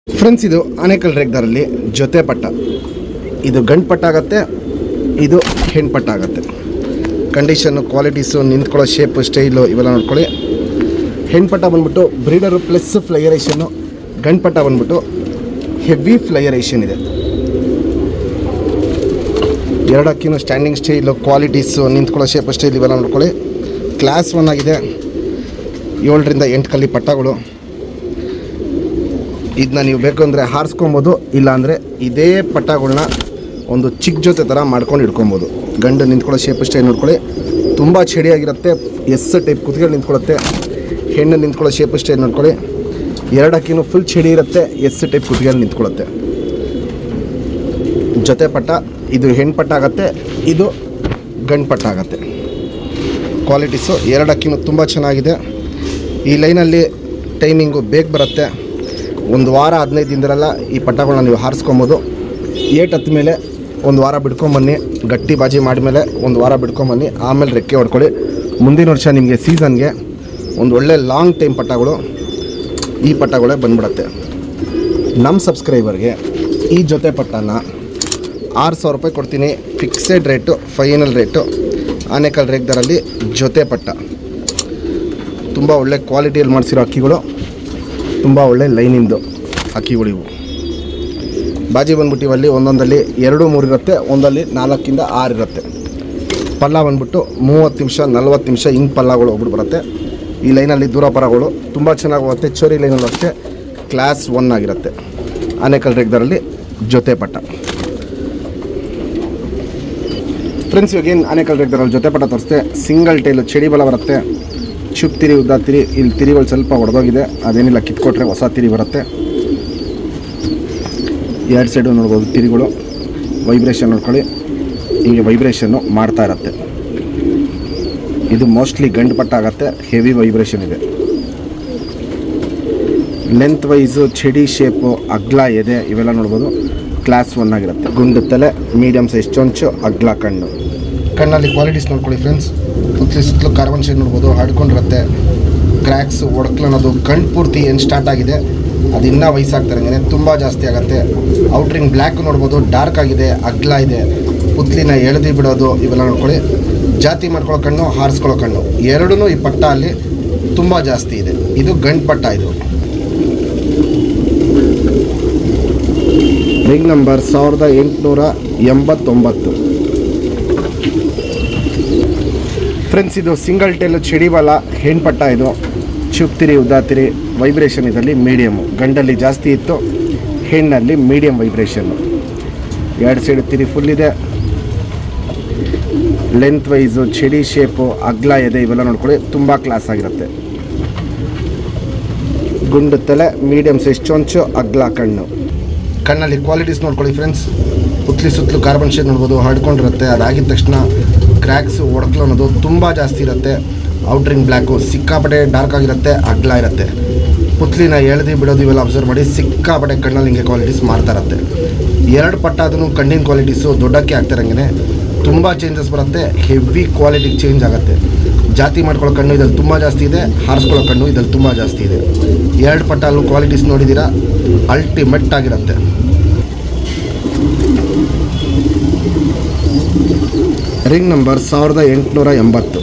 Friends, ಇದು ಆನೇಕಲ್ ರೇಗ್ದಾರಲ್ಲಿ ಜೊತೆ ಪಟ್ಟ. ಇದು ಗಂಡು ಪಟ್ಟ ಆಗುತ್ತೆ, ಇದು ಹೆಣ್ಣು ಪಟ್ಟ ಆಗುತ್ತೆ. ಕಂಡೀಷನ್ನು, ಕ್ವಾಲಿಟೀಸು, ನಿಂತ್ಕೊಳ್ಳೋ ಶೇಪು, ಸ್ಟೈಲು ಇವೆಲ್ಲ ನೋಡ್ಕೊಳ್ಳಿ. ಹೆಣ್ಣು ಪಟ್ಟ ಬಂದ್ಬಿಟ್ಟು ಬ್ರೀಡರು ಪ್ಲಸ್ ಫ್ಲೈಯರೇಷನ್ನು, ಗಂಡು ಪಟ್ಟ ಬಂದ್ಬಿಟ್ಟು ಹೆವಿ ಫ್ಲೈಯರೇಷನ್ ಇದೆ. ಎರಡು ಅಕ್ಕಿನೂ ಸ್ಟ್ಯಾಂಡಿಂಗ್ ಸ್ಟೈಲು, ಕ್ವಾಲಿಟೀಸು, ನಿಂತ್ಕೊಳ್ಳೋ ಶೇಪು, ಸ್ಟೈಲ್ ಇವೆಲ್ಲ ನೋಡ್ಕೊಳ್ಳಿ. ಕ್ಲಾಸ್ 1 ಆಗಿದೆ. 7ರಿಂದ 8 ಕಲ್ಲಿ ಪಟ್ಟಗಳು. ಇದನ್ನ ನೀವು ಬೇಕು ಅಂದರೆ ಹಾರಿಸ್ಕೊಬೋದು, ಇಲ್ಲಾಂದರೆ ಇದೇ ಪಟ್ಟಗಳನ್ನ ಒಂದು ಚಿಕ್ಕ ಜೊತೆ ಥರ ಮಾಡ್ಕೊಂಡು ಇಟ್ಕೊಬೋದು. ಗಂಡು ನಿಂತ್ಕೊಳ್ಳೋ ಶೇಪ್ ಸ್ಟೈಲ್ ನೋಡ್ಕೊಳ್ಳಿ, ತುಂಬ ಚಡಿಯಾಗಿರುತ್ತೆ. ಎಸ್ ಟೈಪ್ ಕುತ್ತಿಗೆ ನಿಂತ್ಕೊಳ್ಳುತ್ತೆ. ಹೆಣ್ಣು ನಿಂತ್ಕೊಳ್ಳೋ ಶೇಪ್ ಸ್ಟೈಲ್ ನೋಡ್ಕೊಳ್ಳಿ, 2 ಅಕ್ಕಿನೂ ಫುಲ್ ಚಡಿ ಇರುತ್ತೆ. ಎಸ್ ಟೈಪ್ ಕುತ್ತಿಗೆ ನಿಂತ್ಕೊಳ್ಳುತ್ತೆ. ಜೊತೆ ಪಟ್ಟ. ಇದು ಹೆಣ್ಣು ಪಟ್ಟ ಆಗುತ್ತೆ, ಇದು ಗಂಡು ಪಟ್ಟ ಆಗುತ್ತೆ. ಕ್ವಾಲಿಟೀಸು 2 ಅಕ್ಕಿನೂ ತುಂಬ ಚೆನ್ನಾಗಿದೆ. ಈ ಲೈನಲ್ಲಿ ಟೈಮಿಂಗು ಬೇಗ ಬರುತ್ತೆ. 1 ವಾರ 15 ದಿನದಲ್ಲ ಈ ಪಟ್ಟಗಳನ್ನ ನೀವು ಹಾರಿಸ್ಕೊಬೋದು. ಏಟ್ ಹತ್ತ ಮೇಲೆ 1 ವಾರ ಬಿಡ್ಕೊಂಬನ್ನಿ, ಗಟ್ಟಿ ಬಾಜಿ ಮಾಡಿದ್ಮೇಲೆ 1 ವಾರ ಬಿಡ್ಕೊಂಬನ್ನಿ, ಆಮೇಲೆ ರೆಕ್ಕೆ ಹೊಡ್ಕೊಳ್ಳಿ. ಮುಂದಿನ ವರ್ಷ ನಿಮಗೆ ಸೀಸನ್ಗೆ ಒಂದು ಒಳ್ಳೆ ಲಾಂಗ್ ಟೈಮ್ ಪಟ್ಟಗಳು ಈ ಪಟ್ಟಗಳೇ ಬಂದ್ಬಿಡುತ್ತೆ. ನಮ್ಮ ಸಬ್ಸ್ಕ್ರೈಬರ್ಗೆ ಈ ಜೊತೆ ಪಟ್ಟನ 6,000 ರೂಪಾಯಿ ಕೊಡ್ತೀನಿ. Fixed rate, final rate. Anekal ರೇಗ್ದಾರಲ್ಲಿ ಜೊತೆ ಪಟ್ಟ. ತುಂಬ ಒಳ್ಳೆ ಕ್ವಾಲಿಟಿಯಲ್ಲಿ ಮಾಡಿಸಿರೋ ಅಕ್ಕಿಗಳು, ತುಂಬ ಒಳ್ಳೆ ಲೈನಿಂದು ಅಕ್ಕಿಗಳು ಇವು. ಬಾಜಿ ಬಂದ್ಬಿಟ್ಟು ಇವಲ್ಲಿ ಒಂದೊಂದಲ್ಲಿ 2-3 ಇರುತ್ತೆ, ಒಂದಲ್ಲಿ 4ರಿಂದ 6 ಇರುತ್ತೆ. ಪಲ್ಲ ಬಂದ್ಬಿಟ್ಟು 30 ನಿಮಿಷ 40 ನಿಮಿಷ ಹಿಂಗೆ ಪಲ್ಲಗಳು ಹೋಗ್ಬಿಟ್ಟು ಬರುತ್ತೆ. ಈ ಲೈನಲ್ಲಿ ದೂರ ಪರಗಳು ತುಂಬ ಚೆನ್ನಾಗಿ ಹೋಗುತ್ತೆ. ಚೋರಿ ಲೈನಲ್ಲೂ ಅಷ್ಟೇ ಕ್ಲಾಸ್ 1 ಆಗಿರುತ್ತೆ. ಆನೇಕಲ್ ರೇಗ್ದಾರಲ್ಲಿ ಜೊತೆ ಪಟ್ಟ. ಫ್ರೆಂಡ್ಸ್, ಇವಾಗೇನು ಆನೇಕಲ್ ರೇಗ್ದಾರಲ್ಲಿ ಜೊತೆ ಪಟ್ಟ ತೋರಿಸ್ತೆ. ಸಿಂಗಲ್ ಟೈಲು, ಚಡಿ ಬಲ ಬರುತ್ತೆ. ಚುಪ್ ತಿರಿ, ಉದ್ದ ತಿರಿ. ಇಲ್ಲಿ ತಿರಿಗಳು ಸ್ವಲ್ಪ ಹೊಡೆದೋಗಿದೆ, ಅದೇನಿಲ್ಲ, ಕಿತ್ಕೊಟ್ರೆ ಹೊಸ ತಿರಿ ಬರುತ್ತೆ. 2 ಸೈಡು ನೋಡ್ಬೋದು ತಿರಿಗಳು. ವೈಬ್ರೇಷನ್ ನೋಡ್ಕೊಳ್ಳಿ, ಹೀಗೆ ವೈಬ್ರೇಷನ್ನು ಮಾಡ್ತಾ ಇರುತ್ತೆ. ಇದು ಮೋಸ್ಟ್ಲಿ ಗಂಡು ಪಟ್ಟ ಆಗುತ್ತೆ. ಹೆವಿ ವೈಬ್ರೇಷನ್ ಇದೆ. ಲೆಂತ್ ವೈಸು, ಚಡಿ ಶೇಪು, ಅಗ್ಲ ಎದೆ ಇವೆಲ್ಲ ನೋಡ್ಬೋದು. ಕ್ಲಾಸ್ 1 ಆಗಿರುತ್ತೆ. ಗುಂಡು ತಲೆ, ಮೀಡಿಯಮ್ ಸೈಜ್ ಚೊಂಚು, ಅಗ್ಲ ಕಣ್ಣು. ಕಣ್ಣಲ್ಲಿ ಕ್ವಾಲಿಟೀಸ್ ನೋಡ್ಕೊಳ್ಳಿ ಫ್ರೆಂಡ್ಸ್. ಸುತ್ತಲೂ ಕಾರ್ಬನ್ ಶೇಡ್ ನೋಡ್ಬೋದು, ಹಡ್ಕೊಂಡಿರುತ್ತೆ. ಕ್ರ್ಯಾಕ್ಸ್, ಒಡಕ್ಲು ಅನ್ನೋದು ಕಣ್ಣು ಪೂರ್ತಿ ಏನು ಸ್ಟಾರ್ಟ್ ಆಗಿದೆ ಅದು ಇನ್ನೂ ವಯಸ್ಸಾಗ್ತಾರಂಗೆ ತುಂಬ ಜಾಸ್ತಿ ಆಗುತ್ತೆ. ಔಟ್ರಿಂಗ್ ಬ್ಲ್ಯಾಕ್ ನೋಡ್ಬೋದು, ಡಾರ್ಕ್ ಆಗಿದೆ, ಅಗ್ಲ ಇದೆ. ಪುತ್ಲಿನ ಎಳೆದು ಬಿಡೋದು ಇವೆಲ್ಲ ನೋಡ್ಕೊಳ್ಳಿ. ಜಾತಿ ಮಾಡ್ಕೊಳ್ಳೋ ಕಣ್ಣು, ಹಾರಿಸ್ಕೊಳ್ಳೋ ಕಣ್ಣು ಎರಡೂ ಈ ಪಟ್ಟ ಅಲ್ಲಿ ತುಂಬ ಜಾಸ್ತಿ ಇದೆ. ಇದು ಗಂಡು ಪಟ್ಟ. ಇದು ರಿಂಗ್ ನಂಬರ್ 1889. ಫ್ರೆಂಡ್ಸ್, ಇದು ಸಿಂಗಲ್ ಟೈಲು, ಚಡಿ ಬಾಲ, ಹೆಣ್ಣು ಪಟ್ಟ. ಇದು ಚುಪ್ತಿರಿ, ಉದ್ದಾತಿರಿ. ವೈಬ್ರೇಷನ್ ಇದರಲ್ಲಿ ಮೀಡಿಯಮು. ಗಂಡಲ್ಲಿ ಜಾಸ್ತಿ ಇತ್ತು, ಹೆಣ್ಣಲ್ಲಿ ಮೀಡಿಯಮ್ ವೈಬ್ರೇಷನ್ನು. 2 ಸೈಡ್ ತಿರಿ ಫುಲ್ ಇದೆ. ಲೆಂತ್ ವೈಸು, ಚಡಿ ಶೇಪು, ಅಗ್ಲ ಎದೆ ಇವೆಲ್ಲ ನೋಡ್ಕೊಳ್ಳಿ, ತುಂಬ ಕ್ಲಾಸ್ ಆಗಿರುತ್ತೆ. ಗುಂಡು ತಲೆ, ಮೀಡಿಯಮ್ ಸೈಜ್ ಚೊಂಚು, ಅಗ್ಲ ಕಣ್ಣು. ಕಣ್ಣಲ್ಲಿ ಕ್ವಾಲಿಟೀಸ್ ನೋಡ್ಕೊಳ್ಳಿ ಫ್ರೆಂಡ್ಸ್. ಸುತ್ತಲೂ ಕಾರ್ಬನ್ ಶೇಡ್ ನೋಡ್ಬೋದು, ಹಡ್ಕೊಂಡಿರುತ್ತೆ. ಅದಾಗಿದ ತಕ್ಷಣ ಕ್ರ್ಯಾಕ್ಸು, ಒಡಕ್ಲು ಅನ್ನೋದು ತುಂಬ ಜಾಸ್ತಿ ಇರುತ್ತೆ. ಔಟ್ರಿಂಗ್ ಬ್ಲ್ಯಾಕು ಸಿಕ್ಕಾಪಟ್ಟೆ ಡಾರ್ಕ್ ಆಗಿರುತ್ತೆ, ಅಗ್ಲ ಇರುತ್ತೆ. ಪುತ್ಲಿನ ಎಳೆದು ಬಿಡೋದು ಇವೆಲ್ಲ ಅಬ್ಸರ್ವ್ ಮಾಡಿ. ಸಿಕ್ಕಾಪಟ್ಟೆ ಕಣ್ಣಲ್ಲಿ ಹಿಂಗೆ ಕ್ವಾಲಿಟೀಸ್ ಮಾಡ್ತಾ ಇರುತ್ತೆ. 2 ಪಟ್ಟ ಅದನ್ನು ಕಣ್ಣಿನ ಕ್ವಾಲಿಟೀಸು ದೊಡ್ಡಕ್ಕೆ ಆಗ್ತಿರಂಗೆ ತುಂಬ ಚೇಂಜಸ್ ಬರುತ್ತೆ. ಹೆವಿ ಕ್ವಾಲಿಟಿಗೆ ಚೇಂಜ್ ಆಗುತ್ತೆ. ಜಾತಿ ಮಾಡ್ಕೊಳ್ಳೋ ಕಣ್ಣು ಇದ್ರಲ್ಲಿ ತುಂಬ ಜಾಸ್ತಿ ಇದೆ, ಹಾರಿಸ್ಕೊಳ್ಳೋ ಕಣ್ಣು ಇದ್ರಲ್ಲಿ ತುಂಬ ಜಾಸ್ತಿ ಇದೆ. 2 ಪಟ್ಟ ಅಲ್ಲೂ ಕ್ವಾಲಿಟೀಸ್ ನೋಡಿದ್ದೀರಾ, ಅಲ್ಟಿಮೇಟ್ ಆಗಿರುತ್ತೆ. Ring number 1880.